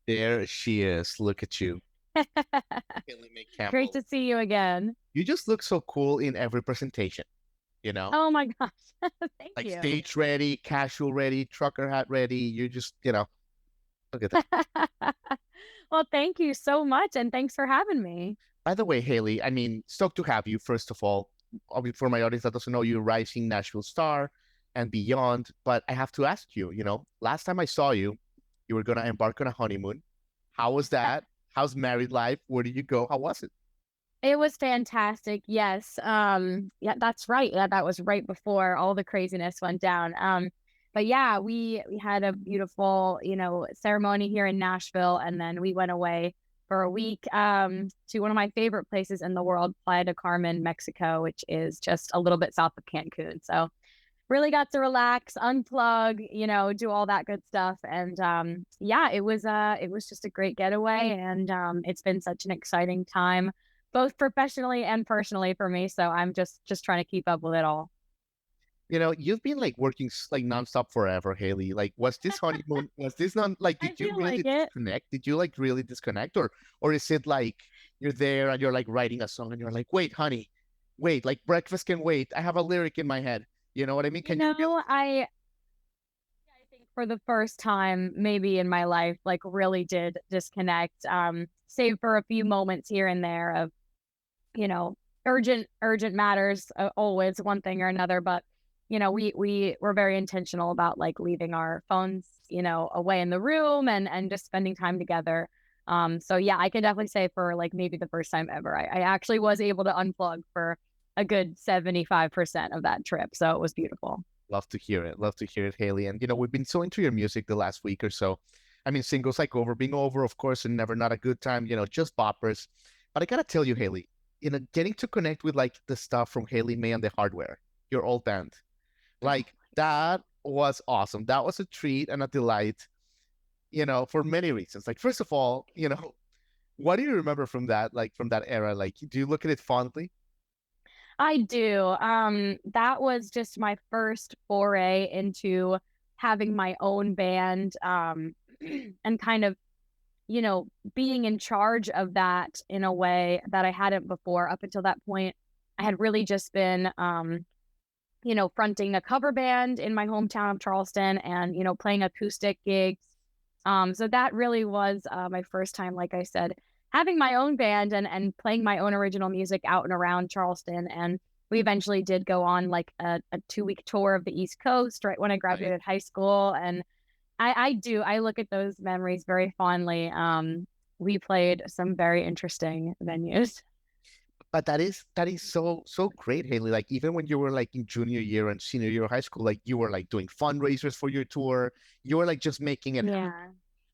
There she is. Look at you, Mae Great Campbell. to see you again. You just look so cool in every presentation, you know? Oh my gosh. Thank Like you. stage ready, casual ready, trucker hat ready. You just, look at that. Well, thank you so much, and thanks for having me. By the way, Haley, I mean, stoked to have you, first of all. Obviously, for my audience that doesn't know you, rising Nashville star and beyond. But I have to ask you, last time I saw you, you were going to embark on a honeymoon. How was that? How's married life? Where did you go? How was it? It was fantastic. Yes. Yeah, that's right. Yeah, that was right before all the craziness went down. But yeah, we had a beautiful, ceremony here in Nashville, and then we went away for a week to one of my favorite places in the world, Playa del Carmen, Mexico, which is just a little bit south of Cancun. So really got to relax, unplug, do all that good stuff. And yeah, it was just a great getaway, and it's been such an exciting time both professionally and personally for me. So I'm just trying to keep up with it all. You've been like working like nonstop forever, Haley. Like, was this honeymoon, was this not like, I did you feel really like it. disconnect? Did you like really disconnect? Or is it like you're there and you're like writing a song and you're like, wait, honey, wait, like breakfast can wait. I have a lyric in my head. You know what I mean? You Can you feel? know, I think for the first time maybe in my life, like really did disconnect. Save for a few moments here and there of, you know, urgent matters, always one thing or another, but we were very intentional about like leaving our phones, away in the room and just spending time together. So yeah, I can definitely say for like maybe the first time ever, I actually was able to unplug for a good 75% of that trip. So it was beautiful. Love to hear it. Love to hear it, Haley. And we've been so into your music the last week or so. I mean, singles like Over Being Over, of course, and Never Not a Good Time, just boppers. But I gotta tell you, Haley, getting to connect with like the stuff from Haley May and the Hardware, your old band, like that was awesome. That was a treat and a delight, for many reasons. Like, first of all, what do you remember from that, like from that era? Like, do you look at it fondly? I do. That was just my first foray into having my own band, and kind of, being in charge of that in a way that I hadn't before. Up until that point, I had really just been, fronting a cover band in my hometown of Charleston and, playing acoustic gigs. So that really was my first time, like I said, having my own band and playing my own original music out and around Charleston. And we eventually did go on like a 2 week tour of the East Coast right when I Right. graduated high school. And I look at those memories very fondly. We played some very interesting venues. But that is so great, Haley. Like, even when you were like in junior year and senior year of high school, like you were like doing fundraisers for your tour. You were like just making it happen. Yeah.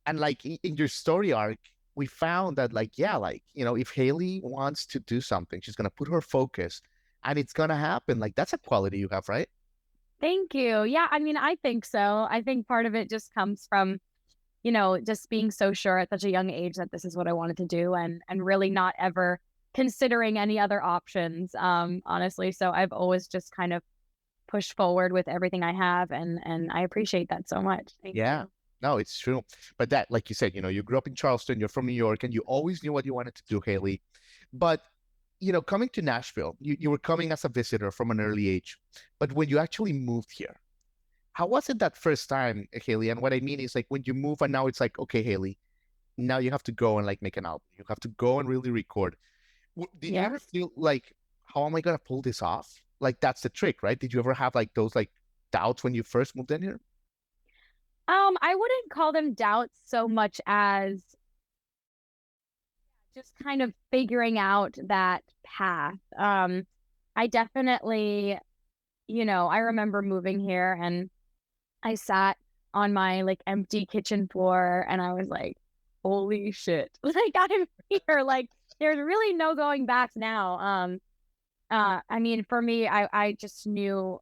And like in your story arc, we found that like, yeah, like, if Haley wants to do something, she's gonna put her focus and it's gonna happen. Like, that's a quality you have, right? Thank you. Yeah, I mean, I think so. I think part of it just comes from, just being so sure at such a young age that this is what I wanted to do and really not ever considering any other options, honestly. So I've always just kind of pushed forward with everything I have and I appreciate that so much. Thank Yeah. you. No, it's true. But that, like you said, you grew up in Charleston, you're from New York, and you always knew what you wanted to do, Haley. But coming to Nashville, you were coming as a visitor from an early age. But when you actually moved here, how was it that first time, Haley? And what I mean is like when you move and now it's like, okay, Haley, now you have to go and like make an album. You have to go and really record. Did you ever Yes. feel like, how am I gonna pull this off? Like that's the trick, right? Did you ever have like those like doubts when you first moved in here? I wouldn't call them doubts so much as just kind of figuring out that path. I definitely, I remember moving here and I sat on my like empty kitchen floor and I was like, holy shit. Like I'm here. Like there's really no going back now. I mean, for me, I just knew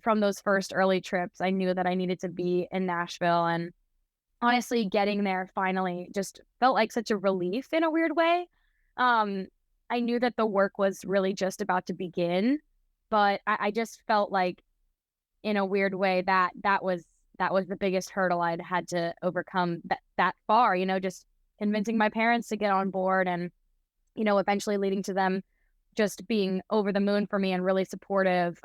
from those first early trips, I knew that I needed to be in Nashville. And honestly, getting there finally just felt like such a relief in a weird way. Um, I knew that the work was really just about to begin, but I just felt like in a weird way that was the biggest hurdle I'd had to overcome that far, just convincing my parents to get on board, and, eventually leading to them just being over the moon for me and really supportive.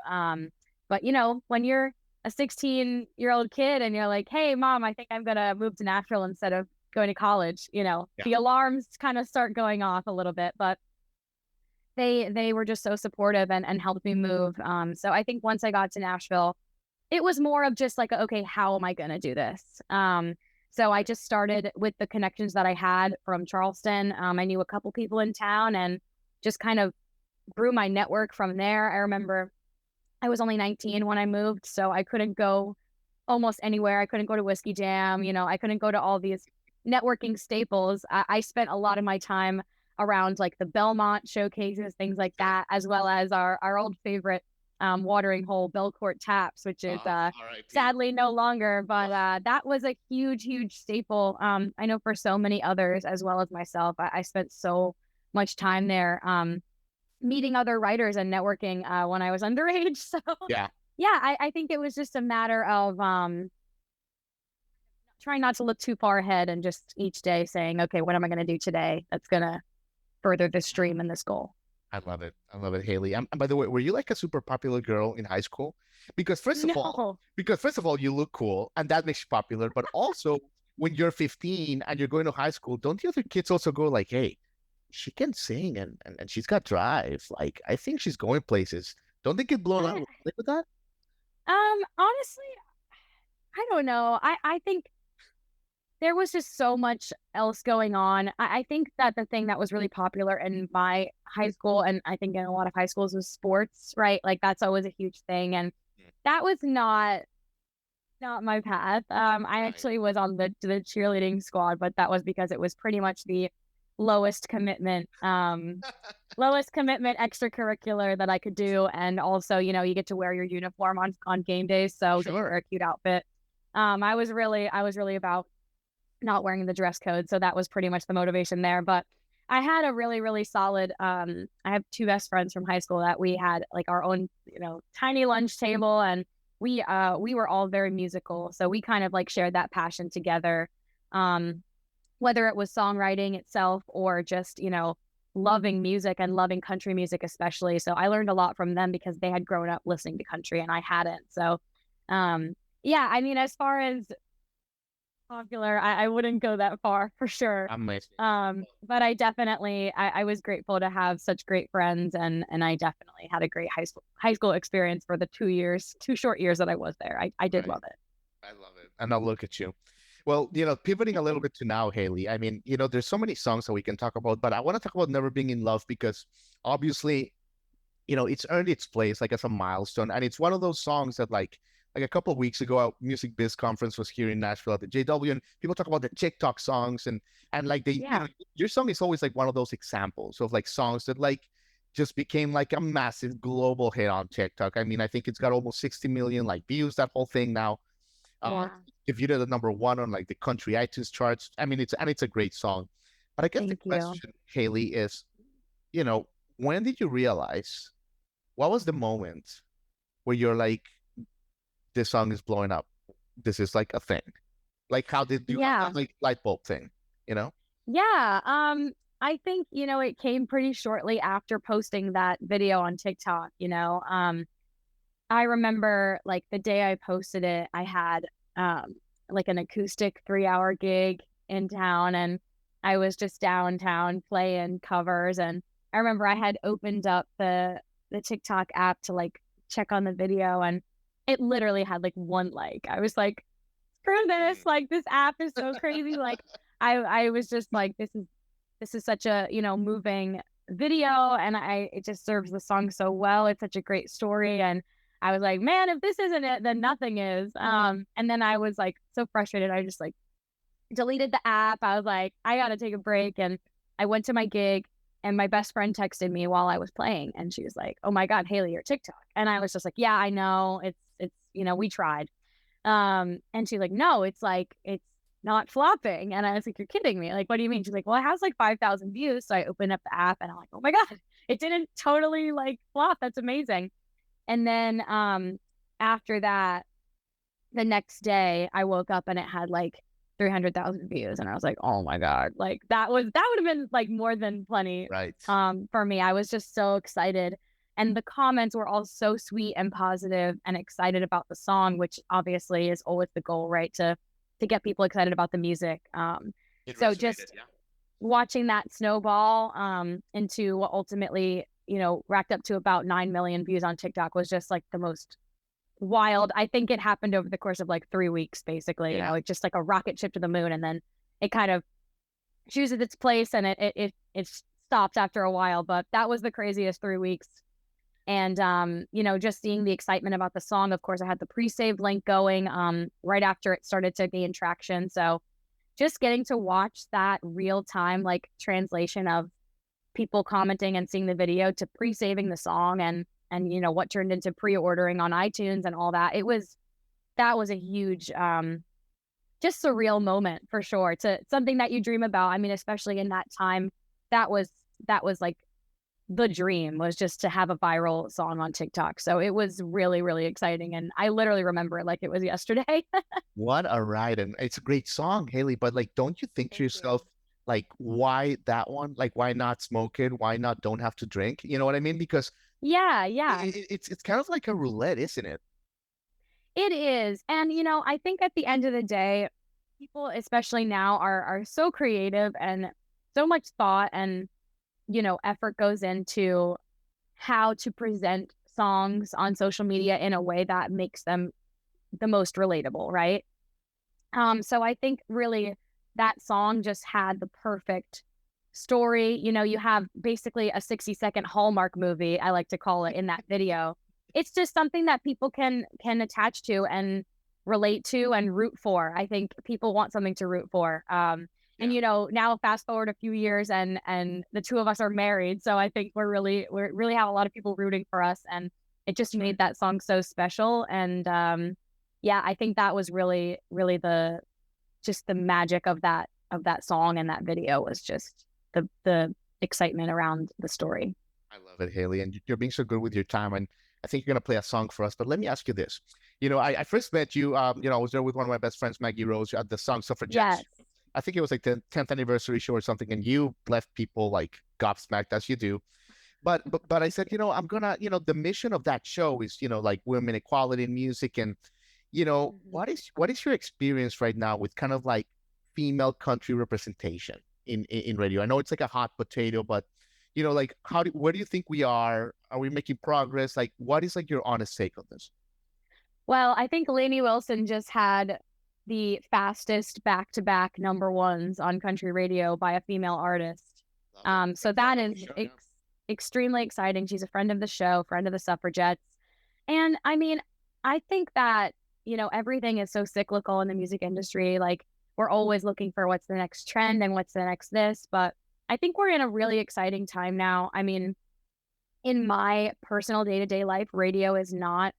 But when you're a 16-year-old kid and you're like, hey, mom, I think I'm going to move to Nashville instead of going to college, Yeah. the alarms kind of start going off a little bit, but they were just so supportive and helped me move. So I think once I got to Nashville, it was more of just like, okay, how am I going to do this? So I just started with the connections that I had from Charleston. I knew a couple people in town and just kind of grew my network from there. I remember I was only 19 when I moved, so I couldn't go almost anywhere. I couldn't go to Whiskey Jam. I couldn't go to all these networking staples. I spent a lot of my time around like the Belmont showcases, things like that, as well as our old favorite watering hole, Belcourt Taps, which is sadly no longer, but that was a huge staple. I know for so many others as well as myself, I spent so much time there meeting other writers and networking when I was underage. So Yeah. yeah, I think it was just a matter of trying not to look too far ahead and just each day saying, okay, what am I going to do today that's going to further this dream and this goal? I love it. I love it, Haley. And by the way, were you like a super popular girl in high school? Because No. first of all, you look cool, and that makes you popular. But also, when you're 15 and you're going to high school, don't the other kids also go like, "Hey, she can sing and she's got drive. Like, I think she's going places." Don't they get blown out with that? Honestly, I don't know. I think there was just so much else going on. I think that the thing that was really popular in my high school, and I think in a lot of high schools, was sports, right? Like that's always a huge thing. And that was not my path. I actually was on the cheerleading squad, but that was because it was pretty much the lowest commitment, lowest commitment extracurricular that I could do. And also, you get to wear your uniform on game days, so get to wear a cute outfit. I was really about not wearing the dress code. So that was pretty much the motivation there. But I had a really solid, I have two best friends from high school that we had like our own, tiny lunch table, and we were all very musical. So we kind of like shared that passion together. Whether it was songwriting itself or just, loving music and loving country music, especially. So I learned a lot from them because they had grown up listening to country and I hadn't. So, yeah, I mean, as far as popular, I wouldn't go that far for sure. Amazing. But I definitely, I was grateful to have such great friends, and I definitely had a great high school experience for the 2 short years that I was there. I did love it. I love it. And now look at you. Well, pivoting a little bit to now, Haley. I mean, there's so many songs that we can talk about, but I want to talk about Never Being in Love because obviously, it's earned its place like as a milestone. And it's one of those songs that like a couple of weeks ago, our Music Biz conference was here in Nashville at the JW, and people talk about the TikTok songs and like your song is always like one of those examples of like songs that like just became like a massive global hit on TikTok. I mean, I think it's got almost 60 million like views, that whole thing now. If you did the #1 on like the country iTunes charts, I mean, it's a great song. But I guess the question, Haley, is, when did you realize, what was the moment where you're like, this song is blowing up? This is like a thing. Like, how did you have that like light bulb thing, Yeah. I think, it came pretty shortly after posting that video on TikTok, I remember like the day I posted it, I had like an acoustic 3-hour gig in town, and I was just downtown playing covers. And I remember I had opened up the TikTok app to like check on the video, and it literally had like 1 like. I was like, screw this, like this app is so crazy. Like I was just like, this is such a, moving video, and it just serves the song so well. It's such a great story. And I was like, man, if this isn't it, then nothing is. And then I was like so frustrated. I just like deleted the app. I was like, I gotta take a break. And I went to my gig, and my best friend texted me while I was playing, and she was like, oh my God, Haley, you're TikTok. And I was just like, yeah, I know. It's we tried. And she's like, no, it's not flopping. And I was like, you're kidding me. Like, what do you mean? She's like, well, it has like 5,000 views. So I opened up the app, and I'm like, oh my God, it didn't totally like flop. That's amazing. And then after that, the next day I woke up and it had like 300,000 views. And I was like, oh my God, like that would have been like more than plenty Right. for me. I was just so excited. And the comments were all so sweet and positive and excited about the song, which obviously is always the goal, right? To get people excited about the music. It So resonated, just yeah. watching that snowball into what ultimately, racked up to about 9 million views on TikTok was just like the most wild. I think it happened over the course of like 3 weeks, basically. Yeah. It's just like a rocket ship to the moon, and then it kind of chooses its place, and it stops after a while. But that was the craziest 3 weeks. And just seeing the excitement about the song. Of course, I had the pre-saved link going right after it started to gain traction. So just getting to watch that real time like translation of people commenting and seeing the video to pre-saving the song, and what turned into pre-ordering on iTunes and all that. That was a huge just surreal moment for sure. To something that you dream about. I mean, especially in that time, that was like the dream, was just to have a viral song on TikTok. So it was really, really exciting. And I literally remember it like it was yesterday. What a ride. And it's a great song, Haley, but like, don't you think to Thank yourself, you. like, why that one? Like, why not Smoke It? Why not Don't Have to Drink? You know what I mean? Because Yeah, yeah. it's kind of like a roulette, isn't it? It is. And I think at the end of the day, people, especially now, are so creative, and so much thought and effort goes into how to present songs on social media in a way that makes them the most relatable, right? So I think really that song just had the perfect story. You have basically a 60-second Hallmark movie, I like to call it, in that video. It's just something that people can attach to and relate to and root for. I think people want something to root for. And Yeah. now fast forward a few years, and the two of us are married, so I think we really have a lot of people rooting for us, and it just That's right. made that song so special. And yeah, I think that was really, really the magic of that song, and that video was just the excitement around the story. I love it, Haley, and you're being so good with your time. And I think you're gonna play a song for us. But let me ask you this: I first met you. I was there with one of my best friends, Maggie Rose, at the song Yes. Suffragettes. I think it was like the 10th anniversary show or something, and you left people like gobsmacked as you do. But I said, I'm gonna, the mission of that show is, like women equality in music, and Mhm. what is your experience right now with kind of like female country representation in radio? I know it's like a hot potato, but like where do you think we are? Are we making progress? Like, what is like your honest take on this? Well, I think Lainey Wilson just had the fastest back-to-back number ones on country radio by a female artist. Love it. So Big friend that of the is show, yeah. extremely exciting. She's a friend of the show, friend of the suffragettes. And I mean, I think that, everything is so cyclical in the music industry. Like, we're always looking for what's the next trend and what's the next this. But I think we're in a really exciting time now. I mean, in my personal day-to-day life, radio is not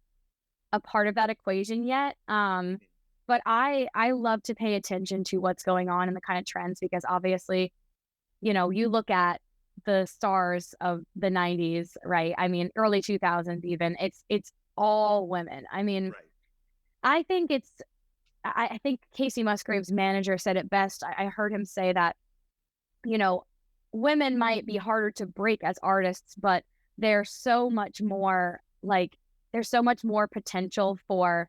a part of that equation yet. But I love to pay attention to what's going on and the kind of trends, because obviously, you look at the stars of the 90s, right? I mean, early 2000s even. It's all women. I mean, Right. I think I think Casey Musgrave's manager said it best. I heard him say that, you know, women might be harder to break as artists, but there's so much more like there's so much more potential for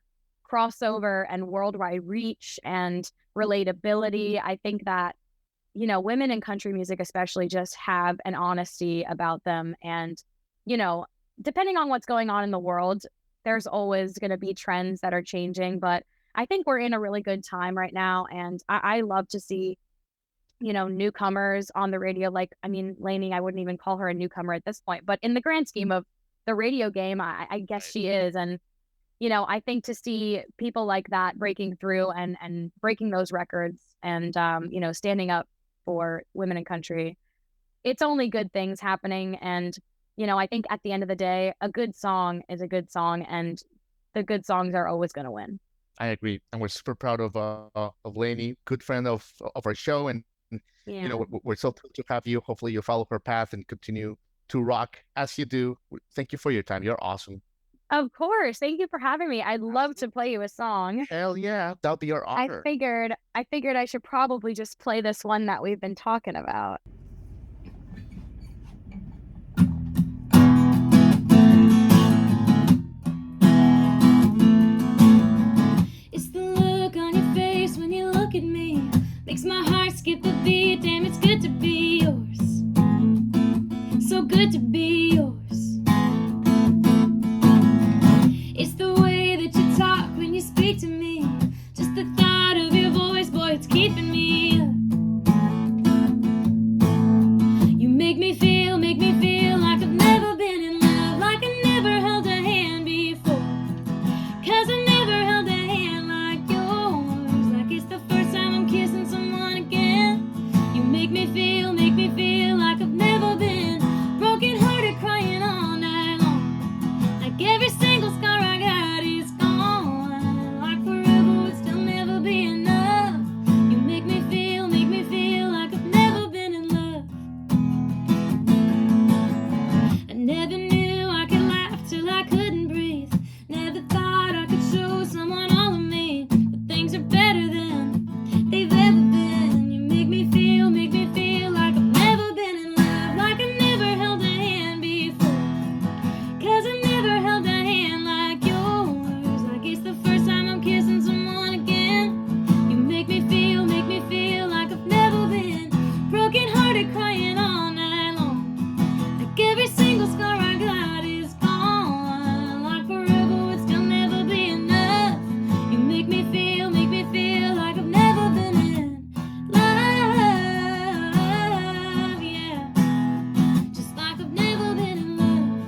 crossover and worldwide reach and relatability. I think that, women in country music especially just have an honesty about them. And, you know, depending on what's going on in the world, there's always going to be trends that are changing. But I think we're in a really good time right now. And I love to see, newcomers on the radio. Like, I mean, Lainey, I wouldn't even call her a newcomer at this point, but in the grand scheme of the radio game, I guess Right. she is. And, I think to see people like that breaking through and breaking those records and, standing up for women in country, it's only good things happening. And, I think at the end of the day, a good song is a good song, and the good songs are always going to win. I agree, and we're super proud of Lainey, good friend of our show, and Yeah. we're so thrilled to have you. Hopefully, you follow her path and continue to rock as you do. Thank you for your time. You're awesome. Of course. Thank you for having me. I'd love to play you a song. Hell yeah, that'll be our honor. I figured I should probably just play this one that we've been talking about. It's the look on your face when you look at me. Makes my heart skip a beat. Damn, it's good to be yours. So good to be yours. It's the way that you talk when you speak to me. Just the thought of your voice, boy, it's keeping me up. You make me feel like I've never been in love, like I never held a hand before. 'Cause I never held a hand like yours, like it's the first time I'm kissing someone again. You make me feel like I've never been broken hearted, crying all night long. Like every single scar I got is gone. Like forever would still never be enough. You make me feel like I've never been in love. I never knew I could laugh till I couldn't breathe. Never thought I could show someone all of me. But things are better than they've ever been. You make me feel like I've never been in love, like I never held a hand before. 'Cause I never held a hand like yours, like it's the first time I'm kissing someone again. You make me feel like I've never been broken hearted, crying all night long. Like every single scar I got is gone. Like forever would still never be enough. You make me feel like I've never been in love, yeah. Just like I've never been in love.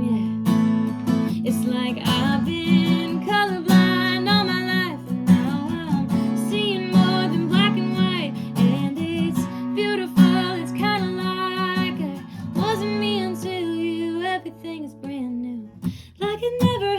Yeah. It's like I've been colorblind all my life, and now I'm seeing more than black and white. And it's beautiful, it's kinda like it wasn't me until you. Everything is brand new, like it never